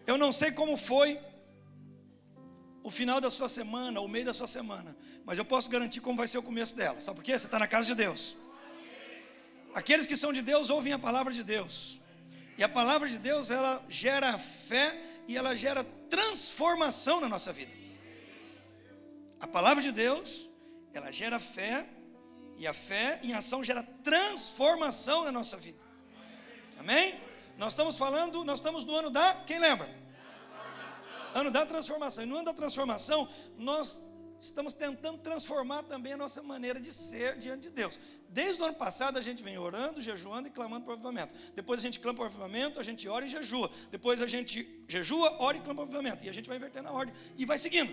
Eu não sei como foi o final da sua semana, o meio da sua semana, mas eu posso garantir como vai ser o começo dela. Sabe por quê? Você está na casa de Deus. Aqueles que são de Deus ouvem a palavra de Deus. E a palavra de Deus, ela gera fé e ela gera transformação na nossa vida. A palavra de Deus, ela gera fé, e a fé em ação gera transformação na nossa vida. Amém? Nós estamos no ano da, quem lembra? Ano da transformação. E no ano da transformação, nós estamos tentando transformar também a nossa maneira de ser diante de Deus. Desde o ano passado a gente vem orando, jejuando e clamando por avivamento. Depois a gente clama por avivamento, a gente ora e jejua. Depois a gente jejua, ora e clama por avivamento. E a gente vai invertendo a ordem e vai seguindo.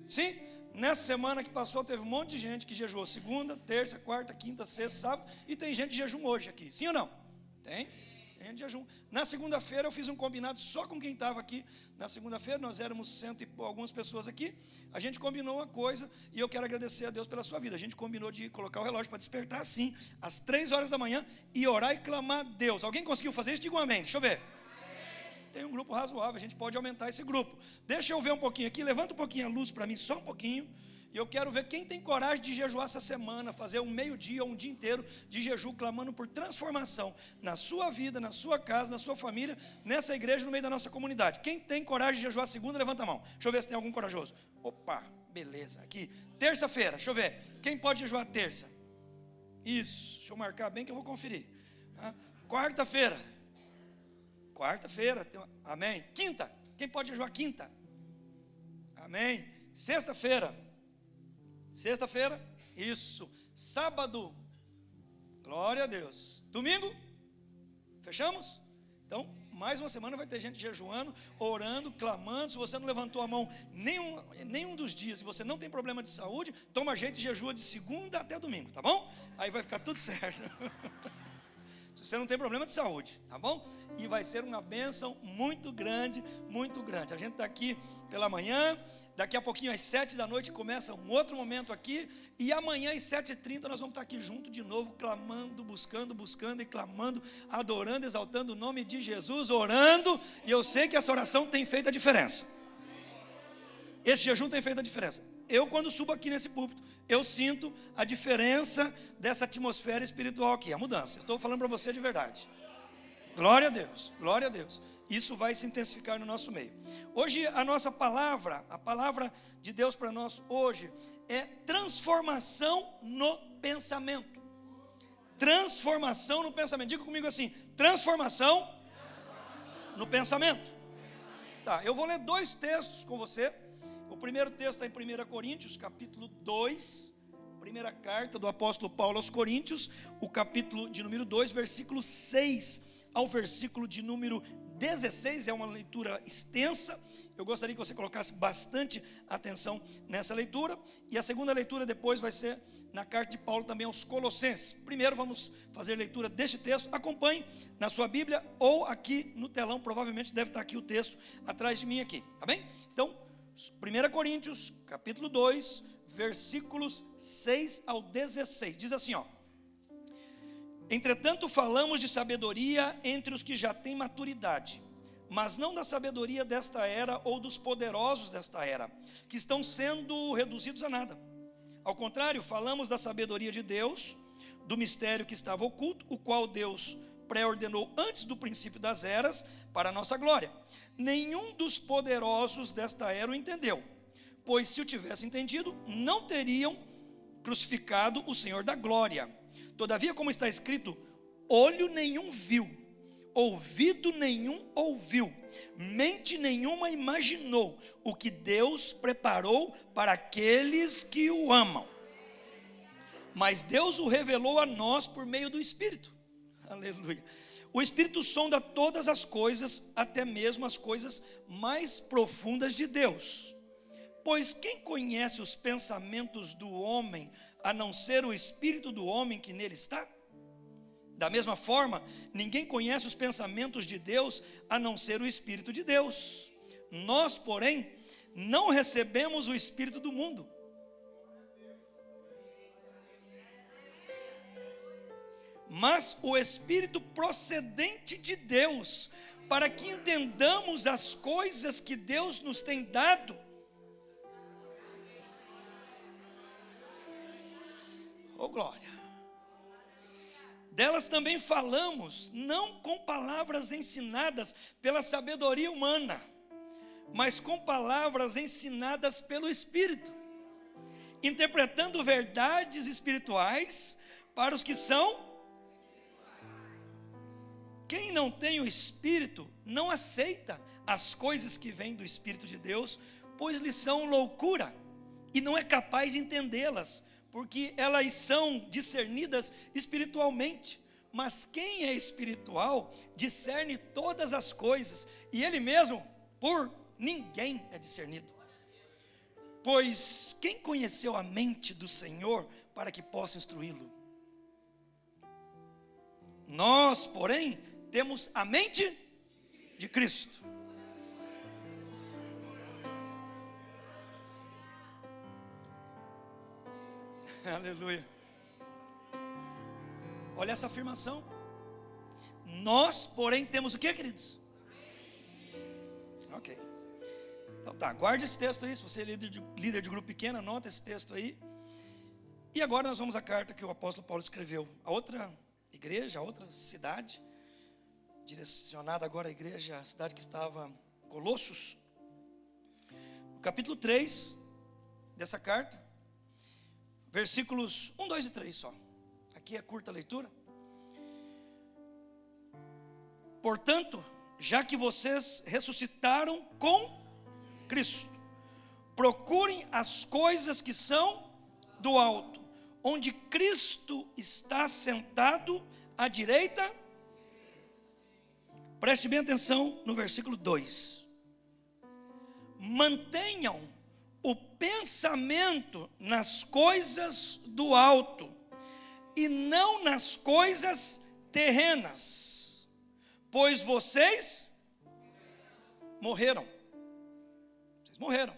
Sim? Nessa semana que passou teve um monte de gente que jejuou segunda, terça, quarta, quinta, sexta, sábado. E tem gente de jejum hoje aqui. Sim ou não? Tem gente de jejum. Na segunda-feira eu fiz um combinado só com quem estava aqui. Na segunda-feira nós éramos algumas pessoas aqui. A gente combinou uma coisa e eu quero agradecer a Deus pela sua vida. A gente combinou de colocar o relógio para despertar assim, às 3 horas da manhã, e orar e clamar a Deus. Alguém conseguiu fazer isso? Diga um amém. Deixa eu ver. Tem um grupo razoável, a gente pode aumentar esse grupo. Deixa eu ver um pouquinho aqui, levanta um pouquinho a luz para mim, só um pouquinho. E eu quero ver quem tem coragem de jejuar essa semana, fazer um meio-dia ou um dia inteiro de jejum, clamando por transformação na sua vida, na sua casa, na sua família, nessa igreja, no meio da nossa comunidade. Quem tem coragem de jejuar segunda, levanta a mão. Deixa eu ver se tem algum corajoso. Opa, beleza, aqui. Terça-feira, deixa eu ver. Quem pode jejuar terça? Isso, deixa eu marcar bem que eu vou conferir. Quarta-feira, amém. Quinta, quem pode jejuar quinta? Amém. Sexta-feira, isso. Sábado, glória a Deus. Domingo, fechamos? Então, mais uma semana vai ter gente jejuando, orando, clamando. Se você não levantou a mão nenhum dos dias e você não tem problema de saúde, toma jeito e jejua de segunda até domingo, tá bom? Aí vai ficar tudo certo. Se você não tem problema de saúde, tá bom? E vai ser uma bênção muito grande, muito grande. A gente está aqui pela manhã, daqui a pouquinho às 7 da noite começa um outro momento aqui, e amanhã às 7h30 nós vamos estar aqui junto de novo, clamando, buscando e clamando, adorando, exaltando o nome de Jesus, orando, e eu sei que essa oração tem feito a diferença. Esse jejum tem feito a diferença. Eu, quando subo aqui nesse púlpito, eu sinto a diferença dessa atmosfera espiritual aqui, a mudança. Eu estou falando para você de verdade. Glória a Deus, glória a Deus. Isso vai se intensificar no nosso meio. Hoje a nossa palavra, a palavra de Deus para nós hoje é transformação no pensamento. Transformação no pensamento. Diga comigo assim, transformação no pensamento. Tá, eu vou ler 2 textos com você. O primeiro texto está em 1 Coríntios, capítulo 2, primeira carta do apóstolo Paulo aos Coríntios, o capítulo de número 2, versículo 6 ao versículo de número 16, é uma leitura extensa. Eu gostaria que você colocasse bastante atenção nessa leitura. E a segunda leitura depois vai ser na carta de Paulo também aos Colossenses. Primeiro vamos fazer leitura deste texto. Acompanhe na sua Bíblia ou aqui no telão, provavelmente deve estar aqui o texto atrás de mim aqui, tá bem? Então, 1 Coríntios, capítulo 2, versículos 6 ao 16, diz assim, ó: entretanto falamos de sabedoria entre os que já têm maturidade, mas não da sabedoria desta era ou dos poderosos desta era, que estão sendo reduzidos a nada. Ao contrário, falamos da sabedoria de Deus, do mistério que estava oculto, o qual Deus pré-ordenou antes do princípio das eras, para a nossa glória. Nenhum dos poderosos desta era o entendeu, pois se o tivesse entendido, não teriam crucificado o Senhor da glória. Todavia, como está escrito, olho nenhum viu, ouvido nenhum ouviu, mente nenhuma imaginou o que Deus preparou para aqueles que o amam. Mas Deus o revelou a nós por meio do Espírito. Aleluia. O Espírito sonda todas as coisas, até mesmo as coisas mais profundas de Deus. Pois quem conhece os pensamentos do homem, a não ser o espírito do homem que nele está? Da mesma forma, ninguém conhece os pensamentos de Deus, a não ser o Espírito de Deus. Nós, porém, não recebemos o Espírito do mundo, mas o Espírito procedente de Deus, para que entendamos as coisas que Deus nos tem dado. Oh, glória! Delas também falamos, não com palavras ensinadas pela sabedoria humana, mas com palavras ensinadas pelo Espírito, interpretando verdades espirituais para os que são. Quem não tem o Espírito não aceita as coisas que vêm do Espírito de Deus, pois lhes são loucura, e não é capaz de entendê-las, porque elas são discernidas espiritualmente. Mas quem é espiritual discerne todas as coisas, e ele mesmo por ninguém é discernido. Pois quem conheceu a mente do Senhor para que possa instruí-lo? Nós, porém, temos a mente de Cristo. Aleluia. Olha essa afirmação. Nós, porém, temos o que, queridos? Ok. Então tá, guarde esse texto aí. Se você é líder de grupo pequeno, anota esse texto aí. E agora nós vamos à carta que o apóstolo Paulo escreveu a outra igreja, a outra cidade, direcionada agora à igreja, a cidade que estava em Colossos. No capítulo 3 dessa carta, versículos 1, 2 e 3 só. Aqui é curta a leitura. Portanto, já que vocês ressuscitaram com Cristo, procurem as coisas que são do alto, onde Cristo está sentado à direita. Preste bem atenção no versículo 2. Mantenham o pensamento nas coisas do alto e não nas coisas terrenas, pois vocês morreram. Vocês morreram,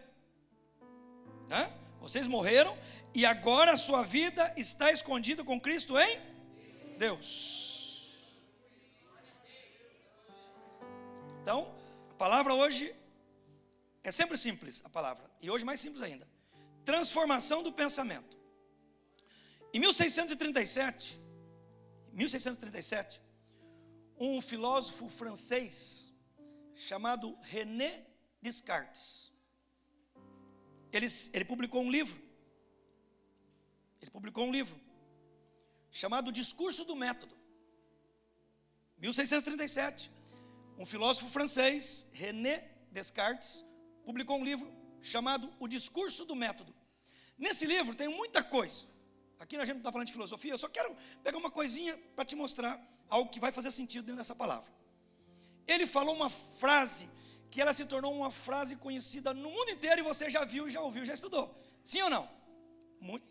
né? Vocês morreram e agora a sua vida está escondida com Cristo em Deus. Então, a palavra hoje é sempre simples, a palavra, e hoje mais simples ainda. Transformação do pensamento. Em 1637, um filósofo francês chamado René Descartes, ele publicou um livro. Ele publicou um livro chamado Discurso do Método. 1637, um filósofo francês, René Descartes, publicou um livro chamado O Discurso do Método. Nesse livro tem muita coisa. Aqui a gente não está falando de filosofia, eu só quero pegar uma coisinha para te mostrar algo que vai fazer sentido dentro dessa palavra. Ele falou uma frase que ela se tornou uma frase conhecida no mundo inteiro e você já viu, já ouviu, já estudou. Sim ou não? Muito.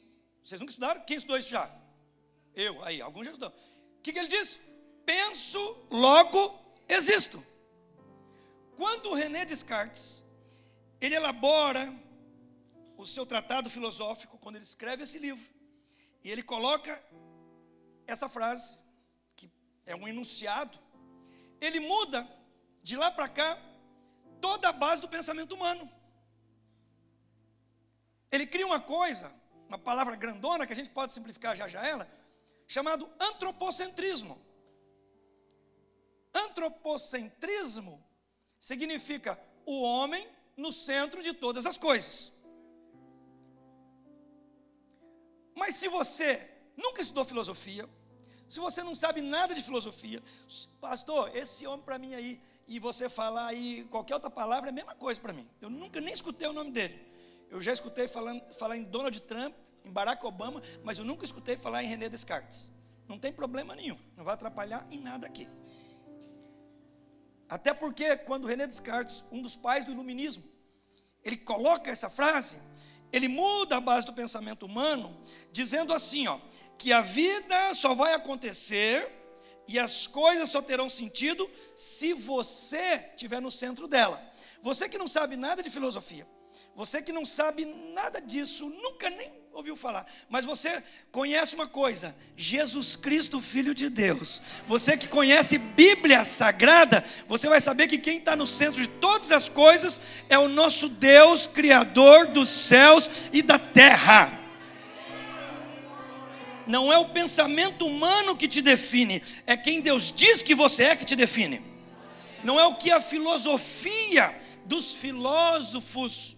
Vocês nunca estudaram? Quem estudou isso já? Eu, aí, alguns já estudou. O que ele disse? Penso, logo existo. Quando o René Descartes, ele elabora o seu tratado filosófico, quando ele escreve esse livro, e ele coloca essa frase, que é um enunciado, ele muda de lá para cá toda a base do pensamento humano. Ele cria uma coisa, uma palavra grandona, que a gente pode simplificar já ela, chamado antropocentrismo. Antropocentrismo significa o homem no centro de todas as coisas. Mas se você nunca estudou filosofia, se você não sabe nada de filosofia, pastor, esse homem para mim aí, e você falar aí qualquer outra palavra é a mesma coisa para mim. Eu nunca nem escutei o nome dele. Eu já escutei falar em Donald Trump, em Barack Obama, mas eu nunca escutei falar em René Descartes. Não tem problema nenhum, não vai atrapalhar em nada aqui. Até porque quando René Descartes, um dos pais do iluminismo, ele coloca essa frase, ele muda a base do pensamento humano, dizendo assim, que a vida só vai acontecer e as coisas só terão sentido se você estiver no centro dela. Você que não sabe nada de filosofia, você que não sabe nada disso, nunca nem ouviu falar. Mas você conhece uma coisa: Jesus Cristo, Filho de Deus. Você que conhece Bíblia Sagrada, você vai saber que quem está no centro de todas as coisas é o nosso Deus, Criador dos céus e da terra. Não é o pensamento humano que te define, é quem Deus diz que você é que te define. Não é o que a filosofia dos filósofos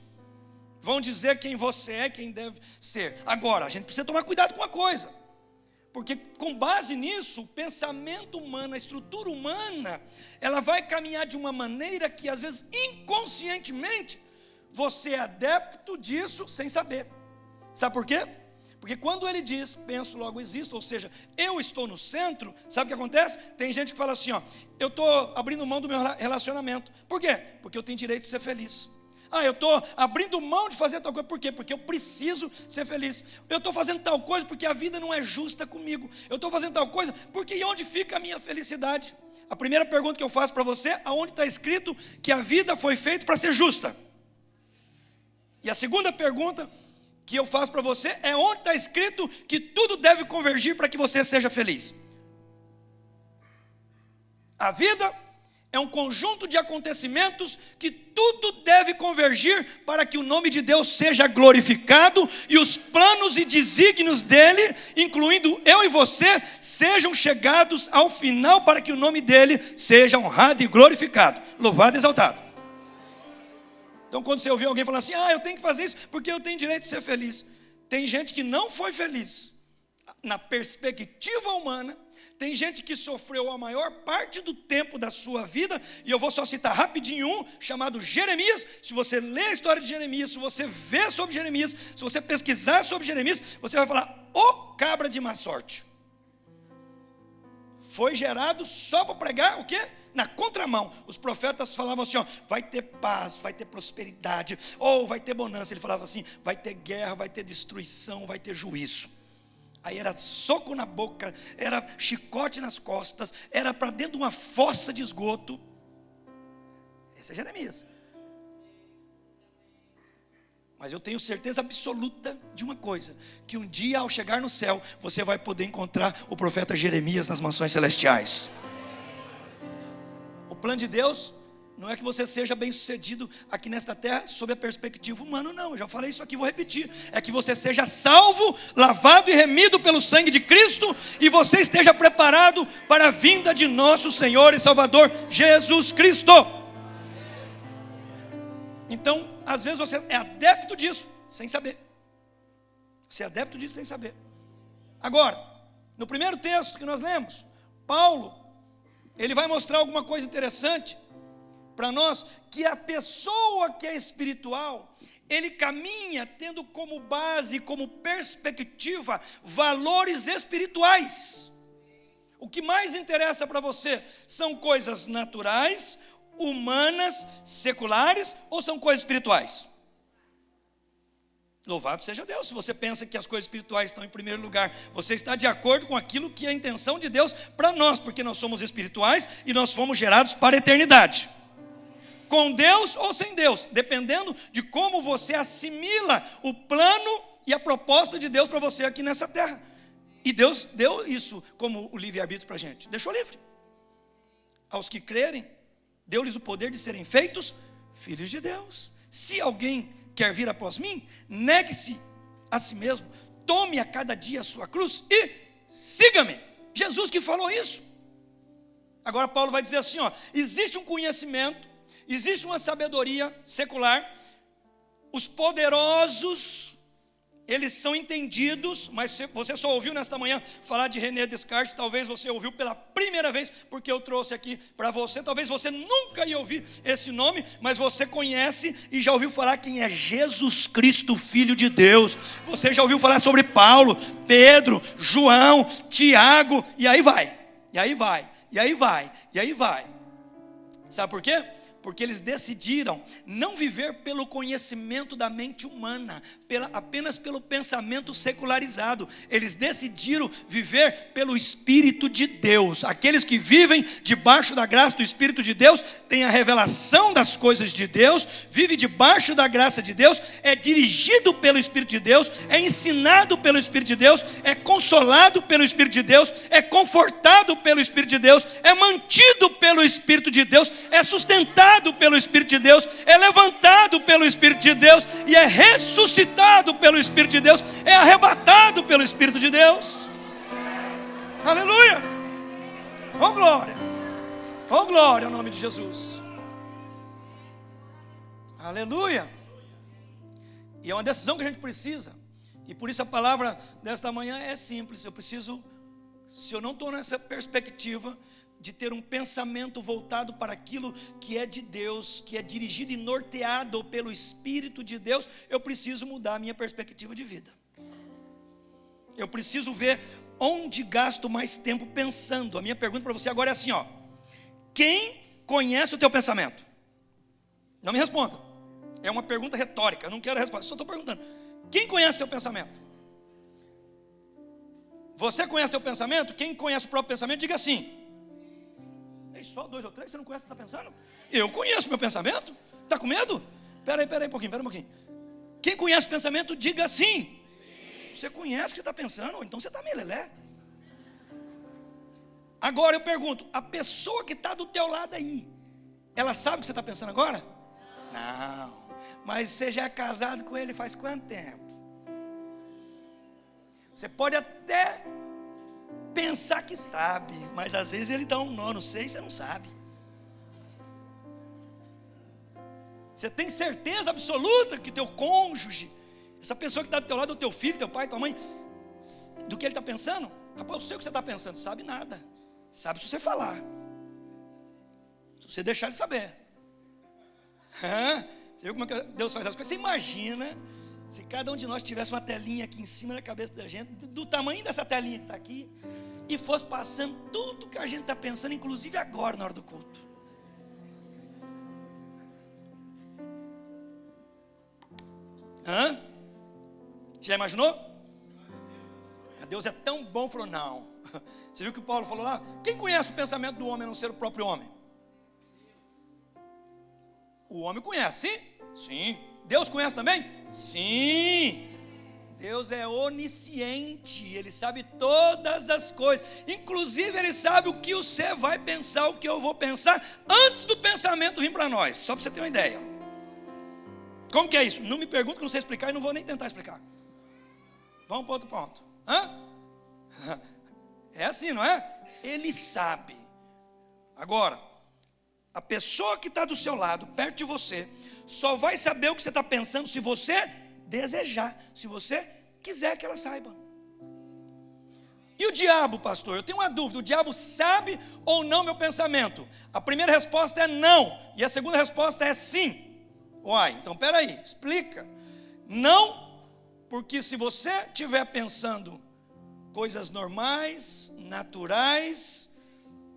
vão dizer quem você é, quem deve ser. Agora, a gente precisa tomar cuidado com uma coisa, porque com base nisso, o pensamento humano, a estrutura humana, ela vai caminhar de uma maneira que às vezes inconscientemente você é adepto disso sem saber. Sabe por quê? Porque quando ele diz, penso, logo existo, ou seja, eu estou no centro, sabe o que acontece? Tem gente que fala assim, ó, eu estou abrindo mão do meu relacionamento. Por quê? Porque eu tenho direito de ser feliz. Eu estou abrindo mão de fazer tal coisa. Por quê? Porque eu preciso ser feliz. Eu estou fazendo tal coisa porque a vida não é justa comigo. Eu estou fazendo tal coisa porque e onde fica a minha felicidade? A primeira pergunta que eu faço para você, aonde está escrito que a vida foi feita para ser justa? E a segunda pergunta que eu faço para você é onde está escrito que tudo deve convergir para que você seja feliz? A vida é um conjunto de acontecimentos que tudo deve convergir para que o nome de Deus seja glorificado e os planos e desígnios dele, incluindo eu e você, sejam chegados ao final para que o nome dele seja honrado e glorificado, louvado e exaltado. Então quando você ouvir alguém falando assim, eu tenho que fazer isso porque eu tenho direito de ser feliz. Tem gente que não foi feliz na perspectiva humana. Tem gente que sofreu a maior parte do tempo da sua vida, e eu vou só citar rapidinho um, chamado Jeremias. Se você ler a história de Jeremias, se você ver sobre Jeremias, se você pesquisar sobre Jeremias, você vai falar, ô cabra de má sorte. Foi gerado só para pregar o quê? Na contramão. Os profetas falavam assim, vai ter paz, vai ter prosperidade, ou vai ter bonança. Ele falava assim, vai ter guerra, vai ter destruição, vai ter juízo. Aí era soco na boca, era chicote nas costas, era para dentro de uma fossa de esgoto. Esse é Jeremias. Mas eu tenho certeza absoluta de uma coisa, que um dia ao chegar no céu, você vai poder encontrar o profeta Jeremias nas mansões celestiais. O plano de Deus não é que você seja bem sucedido aqui nesta terra sob a perspectiva humana, não. Eu já falei isso aqui, vou repetir. É que você seja salvo, lavado e remido pelo sangue de Cristo, e você esteja preparado para a vinda de nosso Senhor e Salvador Jesus Cristo. Então, às vezes você é adepto disso, sem saber. Você é adepto disso sem saber. Agora, no primeiro texto que nós lemos, Paulo, ele vai mostrar alguma coisa interessante para nós, que a pessoa que é espiritual, ele caminha tendo como base, como perspectiva, valores espirituais. O que mais interessa para você são coisas naturais, humanas, seculares, ou são coisas espirituais? Louvado seja Deus. Se você pensa que as coisas espirituais estão em primeiro lugar, você está de acordo com aquilo que é a intenção de Deus para nós, porque nós somos espirituais e nós fomos gerados para a eternidade. Com Deus ou sem Deus, dependendo de como você assimila o plano e a proposta de Deus para você aqui nessa terra. E Deus deu isso como o livre-arbítrio para a gente, deixou livre. Aos que crerem, deu-lhes o poder de serem feitos filhos de Deus. Se alguém quer vir após mim, negue-se a si mesmo, tome a cada dia a sua cruz e siga-me. Jesus que falou isso. Agora Paulo vai dizer assim, existe um conhecimento, existe uma sabedoria secular, os poderosos, eles são entendidos, mas você só ouviu nesta manhã falar de René Descartes, talvez você ouviu pela primeira vez, porque eu trouxe aqui para você, talvez você nunca ia ouvir esse nome, mas você conhece e já ouviu falar quem é Jesus Cristo, Filho de Deus. Você já ouviu falar sobre Paulo, Pedro, João, Tiago, e aí vai, e aí vai, e aí vai, e aí vai. Sabe por quê? Porque eles decidiram não viver pelo conhecimento da mente humana, apenas pelo pensamento secularizado. Eles decidiram viver pelo Espírito de Deus. Aqueles que vivem debaixo da graça do Espírito de Deus, têm a revelação das coisas de Deus, vive debaixo da graça de Deus, é dirigido pelo Espírito de Deus, é ensinado pelo Espírito de Deus, é consolado pelo Espírito de Deus, é confortado pelo Espírito de Deus, é mantido pelo Espírito de Deus, é sustentado pelo Espírito de Deus, é levantado pelo Espírito de Deus e é ressuscitado pelo Espírito de Deus, é arrebatado pelo Espírito de Deus. Aleluia! Oh glória! Oh glória ao nome de Jesus! Aleluia! E é uma decisão que a gente precisa. E por isso a palavra desta manhã é simples. Eu preciso, se eu não estou nessa perspectiva de ter um pensamento voltado para aquilo que é de Deus, que é dirigido e norteado pelo Espírito de Deus, eu preciso mudar a minha perspectiva de vida. Eu preciso ver onde gasto mais tempo pensando. A minha pergunta para você agora é assim, ó: quem conhece o teu pensamento? Não me responda. É uma pergunta retórica, eu não quero responder, só estou perguntando. Quem conhece o teu pensamento? Você conhece o teu pensamento? Quem conhece o próprio pensamento, diga assim. Só 2 ou 3, você não conhece o que está pensando? Eu conheço meu pensamento. Está com medo? Espera aí um pouquinho. Quem conhece o pensamento, diga sim. Você conhece o que você está pensando? Ou então você está melelé. Agora eu pergunto, a pessoa que está do teu lado aí, ela sabe o que você está pensando agora? Não. Mas você já é casado com ele faz quanto tempo? Você pode até pensar que sabe, mas às vezes ele dá um nó, não sei, você não sabe. Você tem certeza absoluta que teu cônjuge, essa pessoa que está do teu lado, o teu filho, teu pai, tua mãe, do que ele está pensando? Rapaz, eu sei o que você está pensando, sabe nada. Sabe se você falar, se você deixar ele saber. Você viu como é que Deus faz as coisas? Você imagina se cada um de nós tivesse uma telinha aqui em cima da cabeça da gente, do tamanho dessa telinha que está aqui, e fosse passando tudo que a gente está pensando, inclusive agora na hora do culto. Já imaginou? Deus é tão bom, falou, não. Você viu o que o Paulo falou lá? Quem conhece o pensamento do homem a não ser o próprio homem? O homem conhece, sim? Sim. Deus conhece também? Sim. Deus é onisciente, Ele sabe todas as coisas, inclusive Ele sabe o que você vai pensar, o que eu vou pensar, antes do pensamento vir para nós, só para você ter uma ideia. Como que é isso? Não me pergunte, que eu não sei explicar e não vou nem tentar explicar. Vamos para outro ponto. É assim, não é? Ele sabe. Agora, a pessoa que está do seu lado, perto de você, só vai saber o que você está pensando se você desejar, se você quiser que ela saiba. E o diabo, pastor? Eu tenho uma dúvida, o diabo sabe ou não meu pensamento? A primeira resposta é não, e a segunda resposta é sim. Uai, então peraí, explica. Não, porque se você estiver pensando coisas normais, naturais,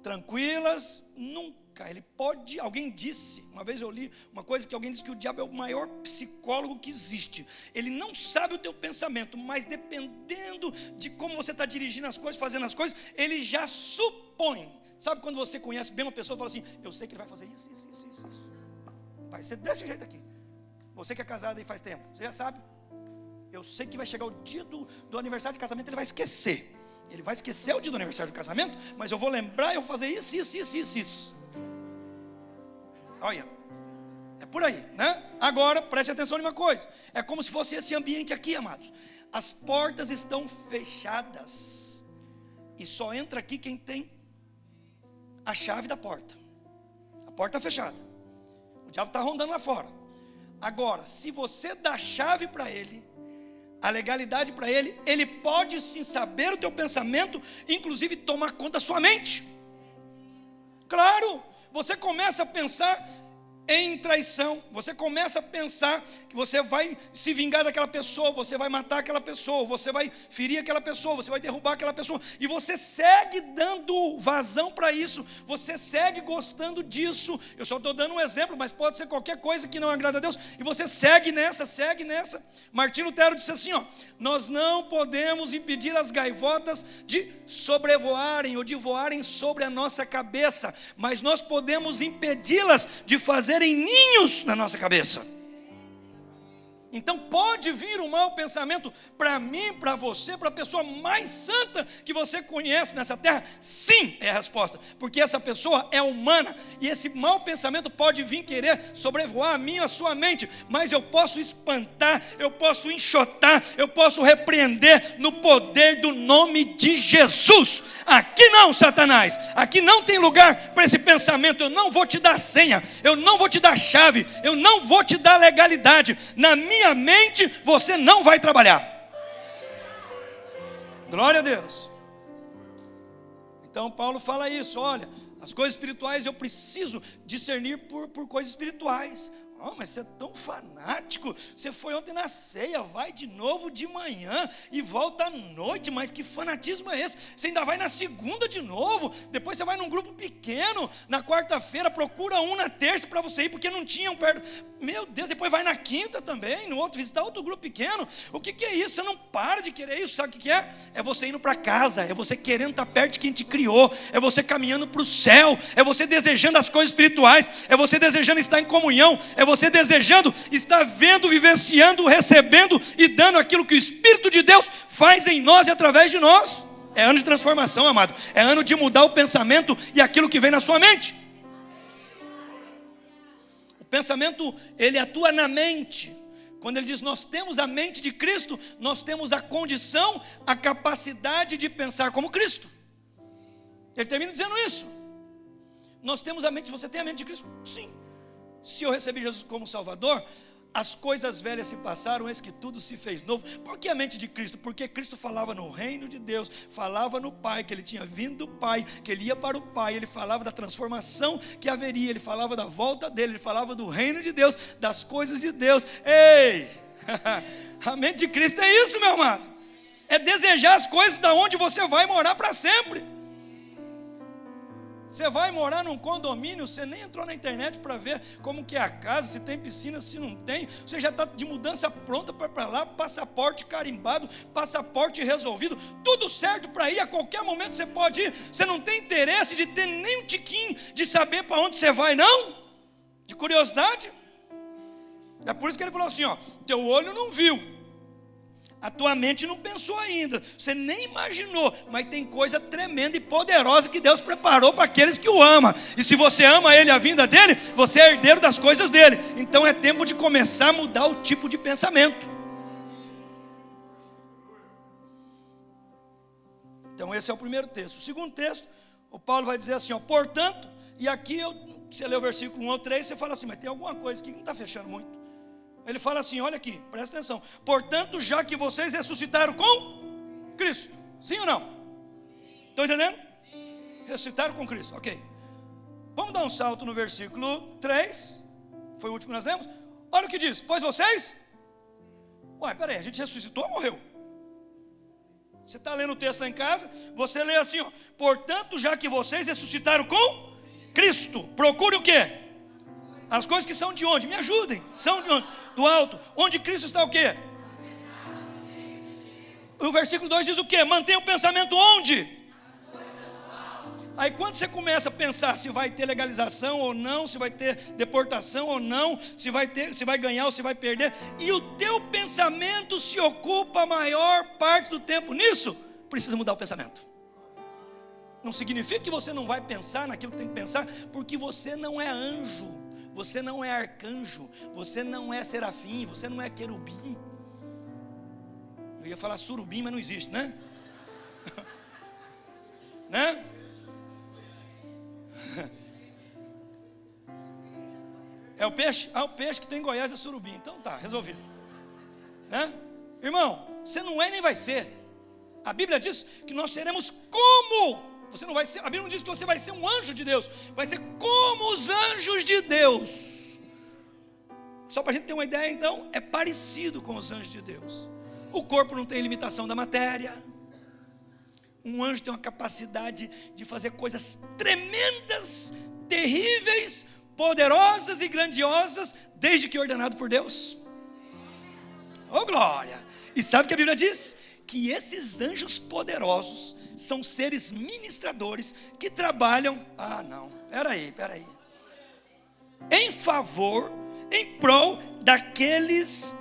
tranquilas, nunca ele pode. Alguém disse, uma vez eu li uma coisa que alguém disse que o diabo é o maior psicólogo que existe. Ele não sabe o teu pensamento, mas dependendo de como você está dirigindo as coisas, fazendo as coisas, ele já supõe. Sabe quando você conhece bem uma pessoa e fala assim, eu sei que ele vai fazer isso. Vai ser desse jeito aqui. Você que é casado aí faz tempo, você já sabe. Eu sei que vai chegar o dia do aniversário de casamento, ele vai esquecer. Ele vai esquecer o dia do aniversário de casamento, mas eu vou lembrar e eu vou fazer isso. Olha, é por aí, né? Agora, preste atenção em uma coisa. É como se fosse esse ambiente aqui, amados. As portas estão fechadas. E só entra aqui quem tem a chave da porta. A porta está fechada. O diabo está rondando lá fora. Agora, se você dá a chave para ele, a legalidade para ele, ele pode sim saber o teu pensamento, inclusive tomar conta da sua mente. Claro, você começa a pensar em traição. Você começa a pensar que você vai se vingar daquela pessoa, você vai matar aquela pessoa, você vai ferir aquela pessoa, você vai derrubar aquela pessoa, e você segue dando vazão para isso, você segue gostando disso. Eu só estou dando um exemplo, mas pode ser qualquer coisa que não agrada a Deus, e você segue nessa. Martim Lutero disse assim, nós não podemos impedir as gaivotas de sobrevoarem ou de voarem sobre a nossa cabeça, mas nós podemos impedi-las de fazerem ninhos na nossa cabeça. Então pode vir um mau pensamento para mim, para você, para a pessoa mais santa que você conhece nessa terra? Sim, é a resposta, porque essa pessoa é humana, e esse mau pensamento pode vir querer sobrevoar a minha, a sua mente, mas eu posso espantar, eu posso enxotar, eu posso repreender no poder do nome de Jesus. Aqui não, Satanás, aqui não tem lugar para esse pensamento. Eu não vou te dar senha, eu não vou te dar chave, eu não vou te dar legalidade. Na minha mente você não vai trabalhar. Glória a Deus. Então Paulo fala isso, olha, as coisas espirituais eu preciso discernir por coisas espirituais. Mas você é tão fanático, você foi ontem na ceia, vai de novo de manhã e volta à noite, mas que fanatismo é esse? Você ainda vai na segunda de novo, depois você vai num grupo pequeno, na quarta-feira, procura um na terça para você ir, porque não tinham perto, meu Deus, depois vai na quinta também, no outro, visitar outro grupo pequeno. O que é isso? Você não para de querer isso, sabe o que é? É você indo para casa, é você querendo estar perto de quem te criou, é você caminhando para o céu, é você desejando as coisas espirituais, é você desejando estar em comunhão, é você desejando estar vendo, vivenciando, recebendo e dando aquilo que o Espírito de Deus faz em nós e através de nós. É ano de transformação, amado. É ano de mudar o pensamento e aquilo que vem na sua mente. O pensamento, ele atua na mente. Quando ele diz nós temos a mente de Cristo, nós temos a condição, a capacidade de pensar como Cristo. Ele termina dizendo isso. Nós temos a mente, você tem a mente de Cristo? Sim. Se eu recebi Jesus como Salvador, as coisas velhas se passaram, eis que tudo se fez novo. Por que a mente de Cristo? Porque Cristo falava no reino de Deus, falava no Pai, que ele tinha vindo do Pai, que ele ia para o Pai, ele falava da transformação que haveria, ele falava da volta dele, ele falava do reino de Deus, das coisas de Deus. Ei, a mente de Cristo é isso, meu amado, é desejar as coisas da onde você vai morar para sempre. Você vai morar num condomínio, você nem entrou na internet para ver como que é a casa, se tem piscina, se não tem, você já está de mudança pronta para lá, passaporte carimbado, passaporte resolvido, tudo certo para ir, a qualquer momento você pode ir. Você não tem interesse de ter nem um tiquinho de saber para onde você vai, não? De curiosidade? É por isso que ele falou assim, teu olho não viu, a tua mente não pensou ainda, você nem imaginou, mas tem coisa tremenda e poderosa que Deus preparou para aqueles que o amam. E se você ama Ele, a vinda dEle, você é herdeiro das coisas dEle. Então é tempo de começar a mudar o tipo de pensamento. Então esse é o primeiro texto. O segundo texto, o Paulo vai dizer assim, portanto, e aqui você lê o versículo 1 ao 3, você fala assim, mas tem alguma coisa aqui que não está fechando muito. Ele fala assim, olha aqui, presta atenção. Portanto, já que vocês ressuscitaram com Cristo. Sim ou não? Estão entendendo? Ressuscitaram com Cristo, ok. Vamos dar um salto no versículo 3. Foi o último que nós lemos. Olha o que diz, pois vocês... peraí, a gente ressuscitou ou morreu? Você está lendo o texto lá em casa, você lê assim, portanto, já que vocês ressuscitaram com Cristo, procure o quê? As coisas que são de onde? Me ajudem. São de onde? Do alto. Onde Cristo está o quê? O versículo 2 diz o quê? Mantenha o pensamento onde? Aí quando você começa a pensar se vai ter legalização ou não, se vai ter deportação ou não, se vai ganhar ou se vai perder, e o teu pensamento se ocupa a maior parte do tempo nisso, precisa mudar o pensamento. Não significa que você não vai pensar naquilo que tem que pensar, porque você não é anjo. Você não é arcanjo, você não é serafim, você não é querubim. Eu ia falar surubim, mas não existe, né? Né? É o peixe? O peixe que tem em Goiás é surubim. Então tá, resolvido. Né? Irmão, você não é nem vai ser. A Bíblia diz que nós seremos como... Você não vai ser, a Bíblia não diz que você vai ser um anjo de Deus, vai ser como os anjos de Deus. Só para a gente ter uma ideia, então, é parecido com os anjos de Deus. O corpo não tem limitação da matéria. Um anjo tem uma capacidade de fazer coisas tremendas, terríveis, poderosas e grandiosas, desde que ordenado por Deus. Oh glória! E sabe o que a Bíblia diz? Que esses anjos poderosos são seres ministradores que trabalham, peraí, em favor, em prol daqueles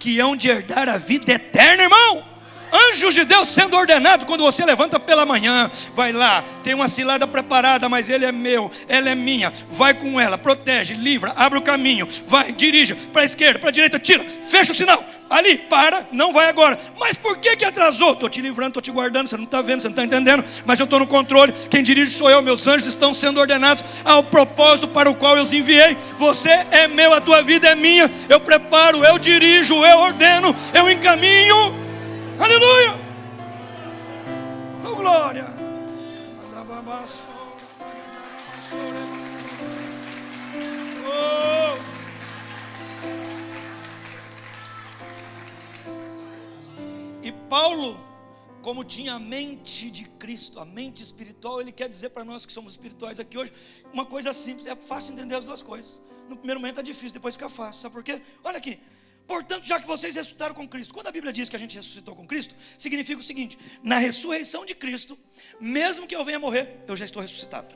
que hão de herdar a vida eterna, irmão. Anjos de Deus sendo ordenado quando você levanta pela manhã, vai lá, tem uma cilada preparada, mas ele é meu, ela é minha, vai com ela, protege, livra, abre o caminho, vai, dirige, para a esquerda, para a direita, tira, fecha o sinal, ali, para, não vai agora. Mas por que atrasou? Estou te livrando, estou te guardando, você não está vendo, você não está entendendo, mas eu estou no controle, quem dirige sou eu, meus anjos estão sendo ordenados ao propósito para o qual eu os enviei. Você é meu, a tua vida é minha, eu preparo, eu dirijo, eu ordeno, eu encaminho. Aleluia! Oh glória! Oh. E Paulo, como tinha a mente de Cristo, a mente espiritual, ele quer dizer para nós que somos espirituais aqui hoje, uma coisa simples, é fácil entender as duas coisas. No primeiro momento é difícil, depois fica fácil. Sabe por quê? Olha aqui. Portanto, já que vocês ressuscitaram com Cristo, quando a Bíblia diz que a gente ressuscitou com Cristo, significa o seguinte: na ressurreição de Cristo, mesmo que eu venha morrer, eu já estou ressuscitado.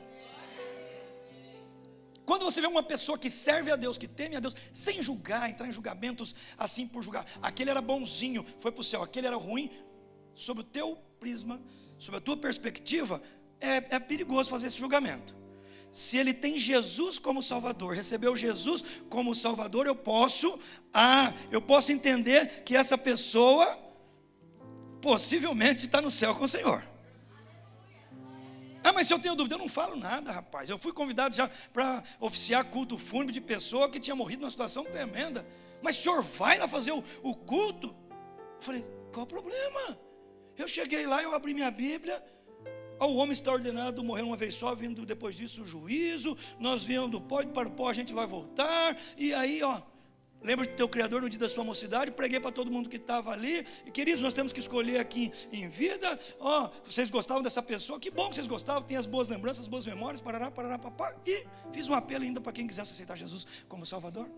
Quando você vê uma pessoa que serve a Deus, que teme a Deus, sem julgar, entrar em julgamentos assim por julgar, aquele era bonzinho, foi para o céu, aquele era ruim, sob o teu prisma, sob a tua perspectiva, é perigoso fazer esse julgamento. Se ele tem Jesus como Salvador, recebeu Jesus como Salvador, eu posso entender que essa pessoa possivelmente está no céu com o Senhor. Mas se eu tenho dúvida, eu não falo nada, rapaz. Eu fui convidado já para oficiar culto fúnebre de pessoa que tinha morrido numa situação tremenda. Mas o senhor vai lá fazer o culto? Eu falei, qual o problema? Eu cheguei lá, eu abri minha Bíblia. O homem está ordenado a morrer uma vez só, vindo depois disso o juízo. Nós viemos do pó e para o pó a gente vai voltar. E aí, lembra do teu Criador no dia da sua mocidade? Preguei para todo mundo que estava ali. E queridos, nós temos que escolher aqui em vida. Vocês gostavam dessa pessoa? Que bom que vocês gostavam. Tem as boas lembranças, as boas memórias. Parará, papá. E fiz um apelo ainda para quem quisesse aceitar Jesus como Salvador.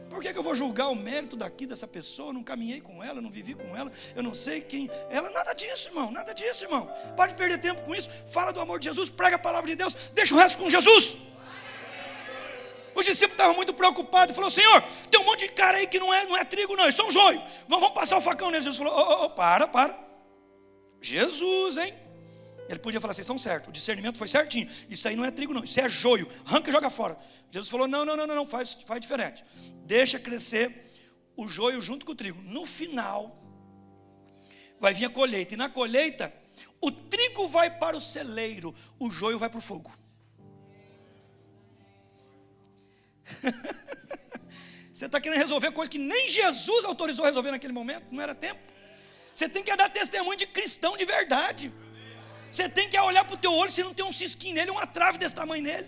Por que eu vou julgar o mérito dessa pessoa? Eu não caminhei com ela, não vivi com ela, eu não sei quem ela. Nada disso, irmão, nada disso, irmão. Pode perder tempo com isso. Fala do amor de Jesus, prega a palavra de Deus, deixa o resto com Jesus. Os discípulos estavam muito preocupados, falou: Senhor, tem um monte de cara aí que não é trigo não, eles são joio, vamos passar o facão neles. Jesus falou: para, Jesus, hein? Ele podia falar: vocês estão certos, o discernimento foi certinho, isso aí não é trigo não, isso é joio, arranca e joga fora. Jesus falou: não, faz diferente, deixa crescer o joio junto com o trigo. No final vai vir a colheita, e na colheita o trigo vai para o celeiro, o joio vai para o fogo. Você está querendo resolver coisa que nem Jesus autorizou a resolver naquele momento, não era tempo. Você tem que dar testemunho de cristão de verdade. Você tem que olhar para o teu olho se não tem um cisquinho nele, uma trave desse tamanho nele.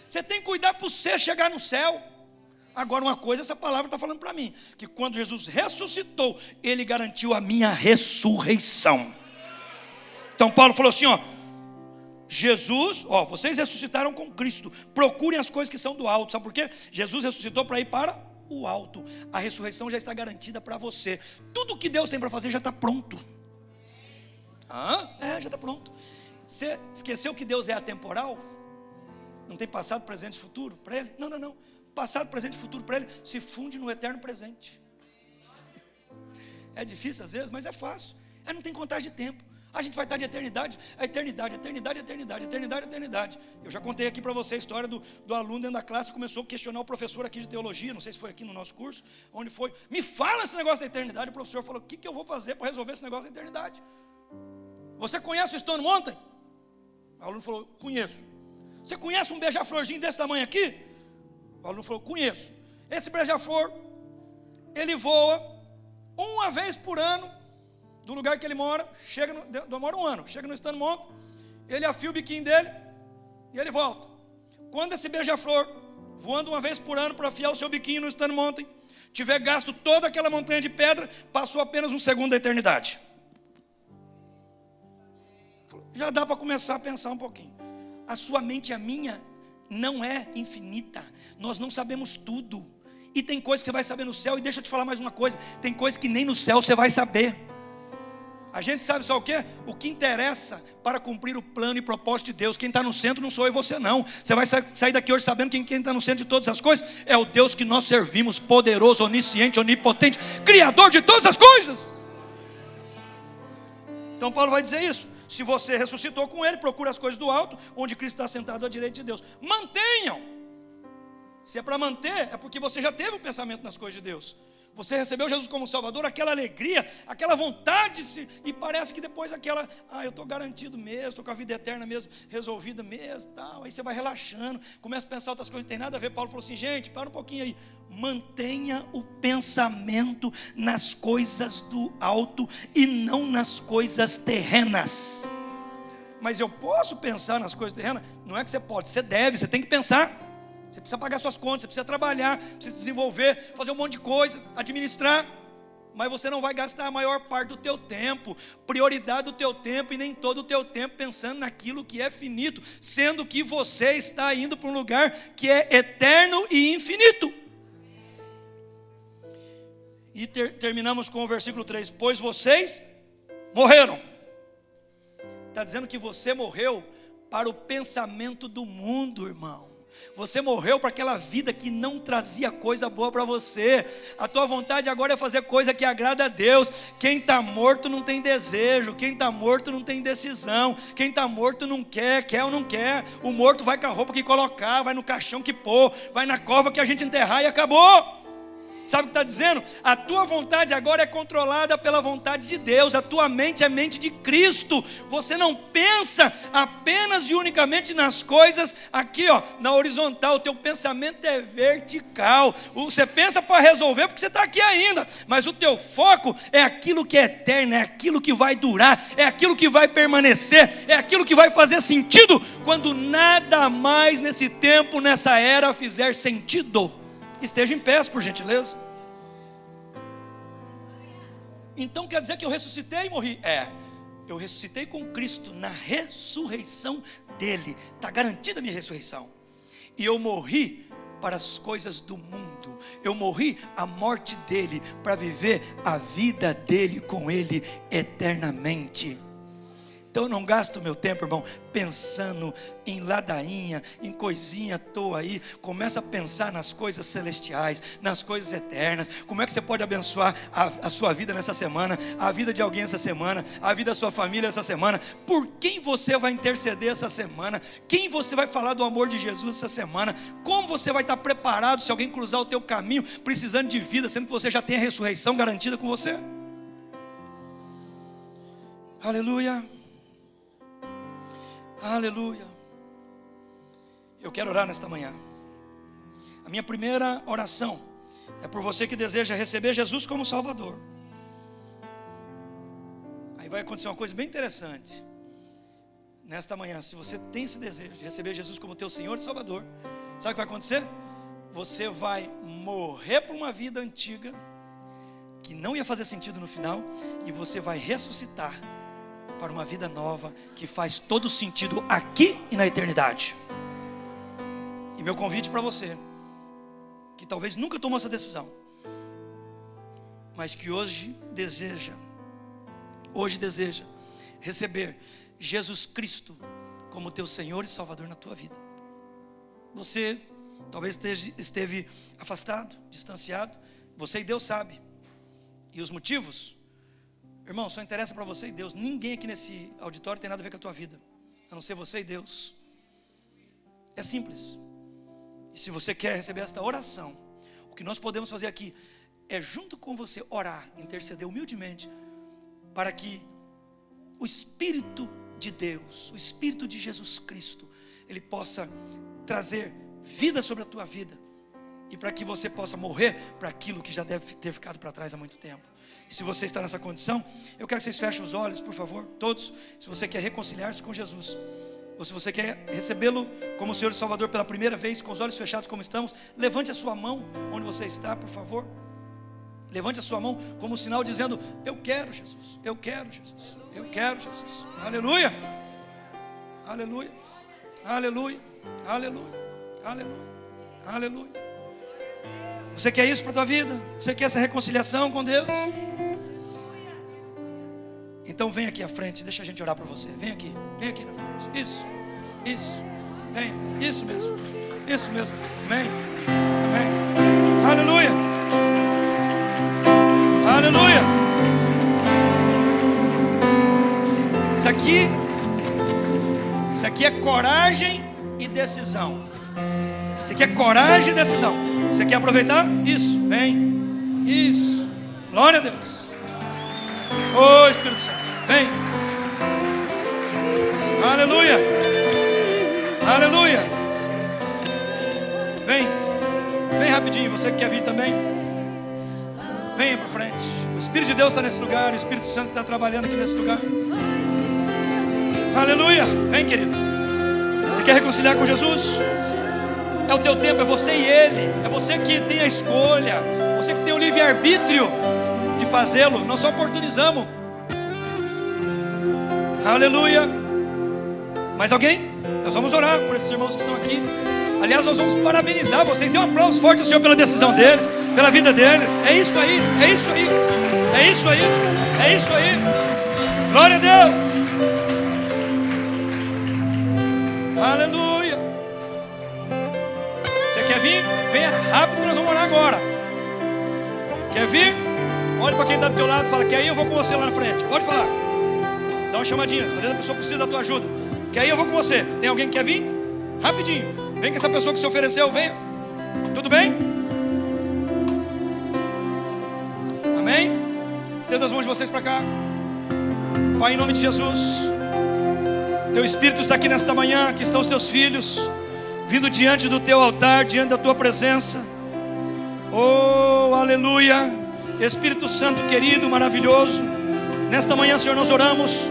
Você tem que cuidar para você chegar no céu. Agora uma coisa, essa palavra está falando para mim, que quando Jesus ressuscitou, Ele garantiu a minha ressurreição. Então Paulo falou assim, Jesus, vocês ressuscitaram com Cristo, procurem as coisas que são do alto. Sabe por quê? Jesus ressuscitou para ir para o alto. A ressurreição já está garantida para você. Tudo que Deus tem para fazer já está pronto. Já está pronto. Você esqueceu que Deus é atemporal? Não tem passado, presente e futuro para Ele? Não. Passado, presente e futuro para Ele se funde no eterno presente. É difícil às vezes, mas é fácil. Não tem contagem de tempo. A gente vai estar de eternidade a eternidade. Eu já contei aqui para você a história do aluno dentro da classe que começou a questionar o professor aqui de teologia. Não sei se foi aqui no nosso curso, onde foi. Me fala esse negócio da eternidade. O professor falou: o que eu vou fazer para resolver esse negócio da eternidade? Você conhece o Stone Mountain? O aluno falou: conheço. Você conhece um beija-florzinho desse tamanho aqui? O aluno falou: conheço. Esse beija-flor, ele voa uma vez por ano do lugar que ele mora, demora um ano, chega no Stone Mountain, ele afia o biquinho dele e ele volta. Quando esse beija-flor voando uma vez por ano para afiar o seu biquinho no Stone Mountain, tiver gasto toda aquela montanha de pedra, passou apenas um segundo da eternidade. Já dá para começar a pensar um pouquinho. A sua mente e a minha não é infinita. Nós não sabemos tudo. E tem coisa que você vai saber no céu. E deixa eu te falar mais uma coisa. Tem coisa que nem no céu você vai saber. A gente sabe só o quê? O que interessa para cumprir o plano e propósito de Deus. Quem está no centro não sou eu e você não. Você vai sair daqui hoje sabendo que quem está no centro de todas as coisas é o Deus que nós servimos, poderoso, onisciente, onipotente, criador de todas as coisas. Então Paulo vai dizer isso. Se você ressuscitou com Ele, procura as coisas do alto, onde Cristo está sentado à direita de Deus. Mantenham. Se é para manter, é porque você já teve o pensamento nas coisas de Deus. Você recebeu Jesus como Salvador, aquela alegria, aquela vontade, e parece que depois aquela, eu estou garantido mesmo, estou com a vida eterna mesmo, resolvida mesmo, tal. Aí você vai relaxando, começa a pensar outras coisas, não tem nada a ver. Paulo falou assim, gente, para um pouquinho aí, mantenha o pensamento nas coisas do alto e não nas coisas terrenas. Mas eu posso pensar nas coisas terrenas? Não é que você pode, você deve, você tem que pensar. Você precisa pagar suas contas, você precisa trabalhar, precisa desenvolver, fazer um monte de coisa, administrar. Mas você não vai gastar a maior parte do teu tempo, prioridade do teu tempo, e nem todo o teu tempo pensando naquilo que é finito, sendo que você está indo para um lugar que é eterno e infinito. E terminamos com o versículo 3, pois vocês morreram. Está dizendo que você morreu para o pensamento do mundo, irmão. Você morreu para aquela vida que não trazia coisa boa para você. A tua vontade agora é fazer coisa que agrada a Deus. Quem está morto não tem desejo. Quem está morto não tem decisão. Quem está morto não quer ou não quer. O morto vai com a roupa que colocar, vai no caixão que pôr, vai na cova que a gente enterrar e acabou. Sabe o que está dizendo? A tua vontade agora é controlada pela vontade de Deus. A tua mente é a mente de Cristo. Você não pensa apenas e unicamente nas coisas aqui, na horizontal. O teu pensamento é vertical. Você pensa para resolver porque você está aqui ainda. Mas o teu foco é aquilo que é eterno, é aquilo que vai durar, é aquilo que vai permanecer, é aquilo que vai fazer sentido quando nada mais nesse tempo, nessa era fizer sentido. Esteja em pé, por gentileza. Então quer dizer que eu ressuscitei e morri? Eu ressuscitei com Cristo na ressurreição dele. Está garantida a minha ressurreição. E eu morri para as coisas do mundo. Eu morri a morte dele para viver a vida dele com ele eternamente. Então eu não gasto meu tempo, irmão, pensando em ladainha, em coisinha à toa aí. Começa a pensar nas coisas celestiais, nas coisas eternas. Como é que você pode abençoar a sua vida nessa semana, a vida de alguém essa semana, a vida da sua família essa semana? Por quem você vai interceder essa semana? Quem você vai falar do amor de Jesus essa semana? Como você vai estar preparado se alguém cruzar o teu caminho precisando de vida, sendo que você já tem a ressurreição garantida com você? Aleluia. Aleluia. Eu quero orar nesta manhã. A minha primeira oração é por você que deseja receber Jesus como Salvador. Aí vai acontecer uma coisa bem interessante nesta manhã. Se você tem esse desejo de receber Jesus como teu Senhor e Salvador, sabe o que vai acontecer? Você vai morrer para uma vida antiga que não ia fazer sentido no final, e você vai ressuscitar para uma vida nova que faz todo sentido aqui e na eternidade. E meu convite para você, que talvez nunca tomou essa decisão, mas que hoje deseja receber Jesus Cristo como teu Senhor e Salvador na tua vida. Você talvez esteve afastado, distanciado. Você e Deus sabe. E os motivos, irmão, só interessa para você e Deus. Ninguém aqui nesse auditório tem nada a ver com a tua vida, a não ser você e Deus. É simples. E se você quer receber esta oração, o que nós podemos fazer aqui é, junto com você, orar, interceder humildemente, para que o Espírito de Deus, o Espírito de Jesus Cristo, ele possa trazer vida sobre a tua vida, e para que você possa morrer para aquilo que já deve ter ficado para trás há muito tempo. E se você está nessa condição, eu quero que vocês fechem os olhos, por favor, todos. Se você quer reconciliar-se com Jesus, ou se você quer recebê-lo como Senhor e Salvador pela primeira vez, com os olhos fechados como estamos, levante a sua mão onde você está, por favor. Levante a sua mão como sinal dizendo: eu quero Jesus, eu quero Jesus, eu quero Jesus. Aleluia, aleluia, aleluia, aleluia, aleluia, aleluia. Você quer isso para a tua vida? Você quer essa reconciliação com Deus? Então vem aqui à frente, deixa a gente orar por você. Vem aqui na frente. Isso, vem, isso mesmo, vem, aleluia, aleluia. Isso aqui é coragem e decisão. Isso aqui é coragem e decisão. Você quer aproveitar? Isso, vem, isso, glória a Deus. Oh Espírito Santo, vem, aleluia, aleluia. Vem rapidinho, você que quer vir também, venha para frente. O Espírito de Deus está nesse lugar, o Espírito Santo está trabalhando aqui nesse lugar. Aleluia, vem querido. Você quer reconciliar com Jesus? É o teu tempo, é você e Ele. É você que tem a escolha, você que tem o livre-arbítrio de fazê-lo. Nós só oportunizamos. Aleluia. Mais alguém? Nós vamos orar por esses irmãos que estão aqui. Aliás, nós vamos parabenizar vocês. Dê um aplauso forte ao Senhor pela decisão deles, pela vida deles. É isso aí, é isso aí, é isso aí, é isso aí. Glória a Deus. Aleluia. Você quer vir? Venha rápido que nós vamos orar agora. Quer vir? Olha para quem está do teu lado e fala: quer ir? Eu vou com você lá na frente. Pode falar. Dá uma chamadinha. Às vezes a pessoa precisa da tua ajuda. Quer ir? Eu vou com você. Tem alguém que quer vir? Rapidinho. Vem com essa pessoa que se ofereceu. Venha. Tudo bem? Amém? Estenda as mãos de vocês para cá. Pai, em nome de Jesus, Teu Espírito está aqui nesta manhã. Aqui estão os Teus filhos, vindo diante do Teu altar, diante da Tua presença. Oh, aleluia. Espírito Santo querido, maravilhoso, nesta manhã, Senhor, nós oramos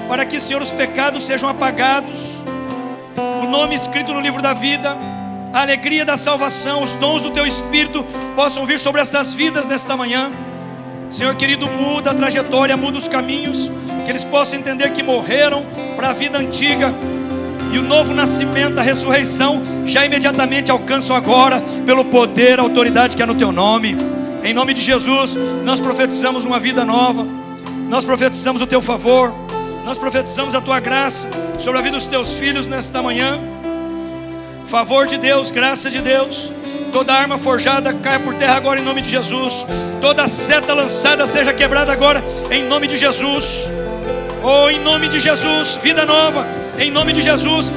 para que, Senhor, os pecados sejam apagados, o nome escrito no livro da vida, a alegria da salvação, os dons do Teu Espírito possam vir sobre estas vidas nesta manhã. Senhor querido, muda a trajetória, muda os caminhos, que eles possam entender que morreram para a vida antiga, e o novo nascimento, a ressurreição, já imediatamente alcançam agora, pelo poder, a autoridade que é no Teu nome. Em nome de Jesus, nós profetizamos uma vida nova, nós profetizamos o Teu favor, nós profetizamos a Tua graça sobre a vida dos Teus filhos nesta manhã. Favor de Deus, graça de Deus. Toda arma forjada caia por terra agora em nome de Jesus. Toda seta lançada seja quebrada agora em nome de Jesus. Oh, em nome de Jesus, vida nova, em nome de Jesus.